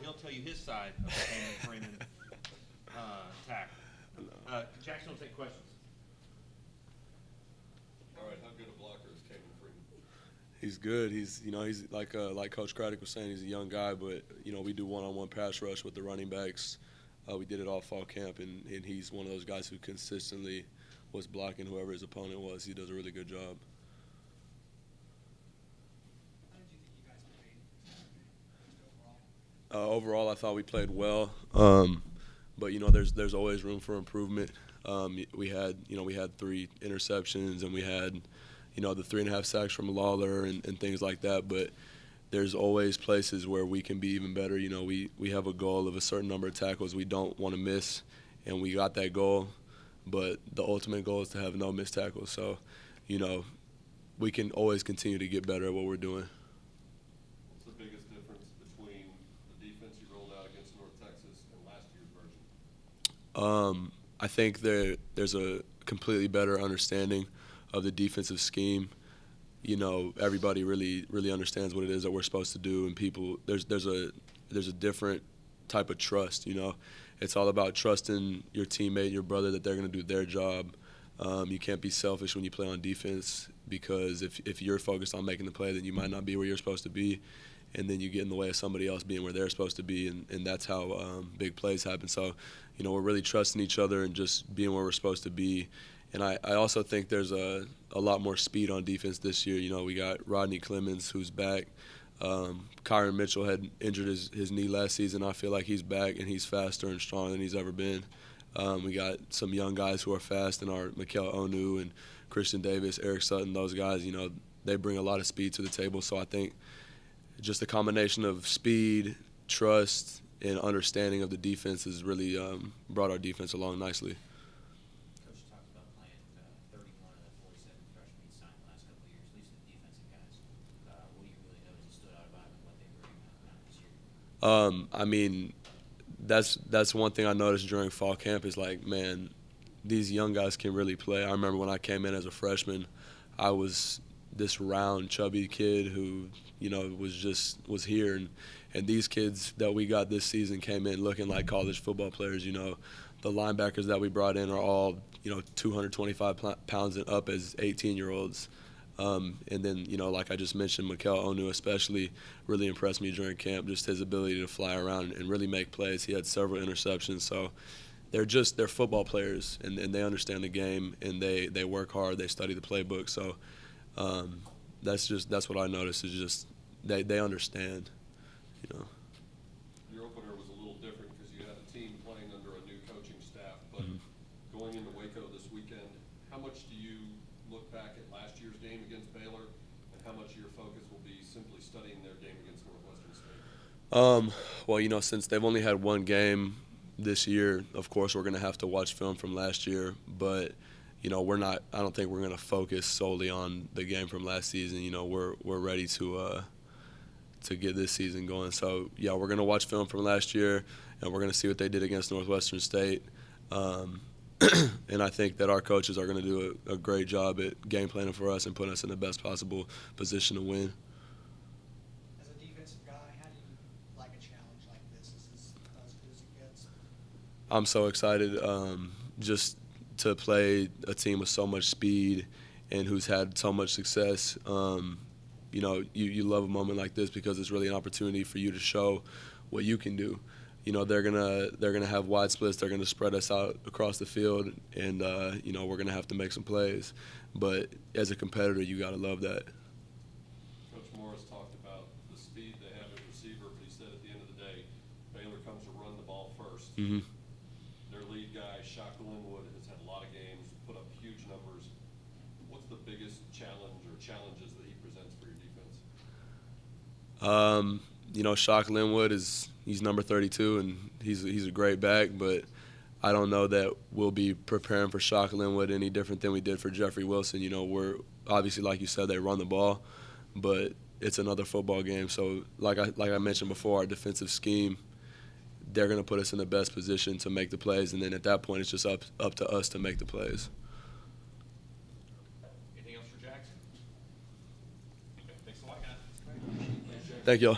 he'll tell you his side of the Cameron Freeman tackle. Jackson will take questions. All right, how good a blocker is Cameron Freeman? He's good. He's like Coach Craddock was saying, he's a young guy, but we do one-on-one pass rush with the running backs. We did it all fall camp, and he's one of those guys who consistently was blocking whoever his opponent was. He does a really good job. How did you think you guys played overall? Overall, I thought we played well, but there's always room for improvement. We had 3 interceptions, and we had the 3.5 sacks from Lawler and things like that. But there's always places where we can be even better. We have a goal of a certain number of tackles we don't want to miss, and we got that goal. But the ultimate goal is to have no missed tackles. So, we can always continue to get better at what we're doing. What's the biggest difference between the defense you rolled out against North Texas and last year's version? I think there's a completely better understanding of the defensive scheme. Everybody really understands what it is that we're supposed to do, and people there's a different type of trust. It's all about trusting your teammate, your brother, that they're going to do their job. You can't be selfish when you play on defense, because if you're focused on making the play, then you might not be where you're supposed to be, and then you get in the way of somebody else being where they're supposed to be, and that's how big plays happen. So, we're really trusting each other and just being where we're supposed to be. And I also think there's a lot more speed on defense this year. We got Rodney Clemens, who's back. Kyron Mitchell had injured his knee last season. I feel like he's back, and he's faster and stronger than he's ever been. We got some young guys who are fast, and our Mikel Onu and Christian Davis, Eric Sutton, those guys, they bring a lot of speed to the table. So I think just a combination of speed, trust, and understanding of the defense has really brought our defense along nicely. Coach talked about playing 31 of the 47 freshmen he's signed the last couple of years, at least the defensive guys. What do you really notice that stood out about him and what they bring out this year? That's one thing I noticed during fall camp is, like, man, these young guys can really play. I remember when I came in as a freshman, I was this round, chubby kid who, was here. And these kids that we got this season came in looking like college football players. The linebackers that we brought in are all, 225 pounds and up as 18-year-olds. And then, like I just mentioned, Mikel Onu especially really impressed me during camp, just his ability to fly around and really make plays. He had several interceptions. So they're football players, and they understand the game, and they work hard. They study the playbook. So that's what I noticed is just they understand, Your opener was a little different because you had a team playing under a new coaching staff. But going into Waco this weekend, how much do you look back at last year's game against Baylor, and how much of your focus will be simply studying their game against Northwestern State? Well, since they've only had one game this year, of course we're going to have to watch film from last year. But I don't think we're going to focus solely on the game from last season. We're ready to get this season going. So, yeah, we're going to watch film from last year, and we're going to see what they did against Northwestern State. And I think that our coaches are going to do a great job at game planning for us and putting us in the best possible position to win. As a defensive guy, how do you like a challenge like this? Is this as good as it gets? I'm so excited just to play a team with so much speed and who's had so much success. You love a moment like this because it's really an opportunity for you to show what you can do. They're gonna have wide splits. They're gonna spread us out across the field, and we're gonna have to make some plays. But as a competitor, you gotta love that. Coach Morris talked about the speed they have at receiver, but he said at the end of the day, Baylor comes to run the ball first. Mm-hmm. Their lead guy, Shaka Linwood, has had a lot of games, put up huge numbers. What's the biggest challenge or challenges that he presents for your defense? Shock Linwood he's number 32, and he's a great back, but I don't know that we'll be preparing for Shock Linwood any different than we did for Jeffrey Wilson. We're obviously, like you said, they run the ball, but it's another football game. So like I mentioned before, our defensive scheme, they're going to put us in the best position to make the plays, and then at that point it's just up to us to make the plays. Anything else for Jackson? Okay, thanks a lot, guys. Thank y'all.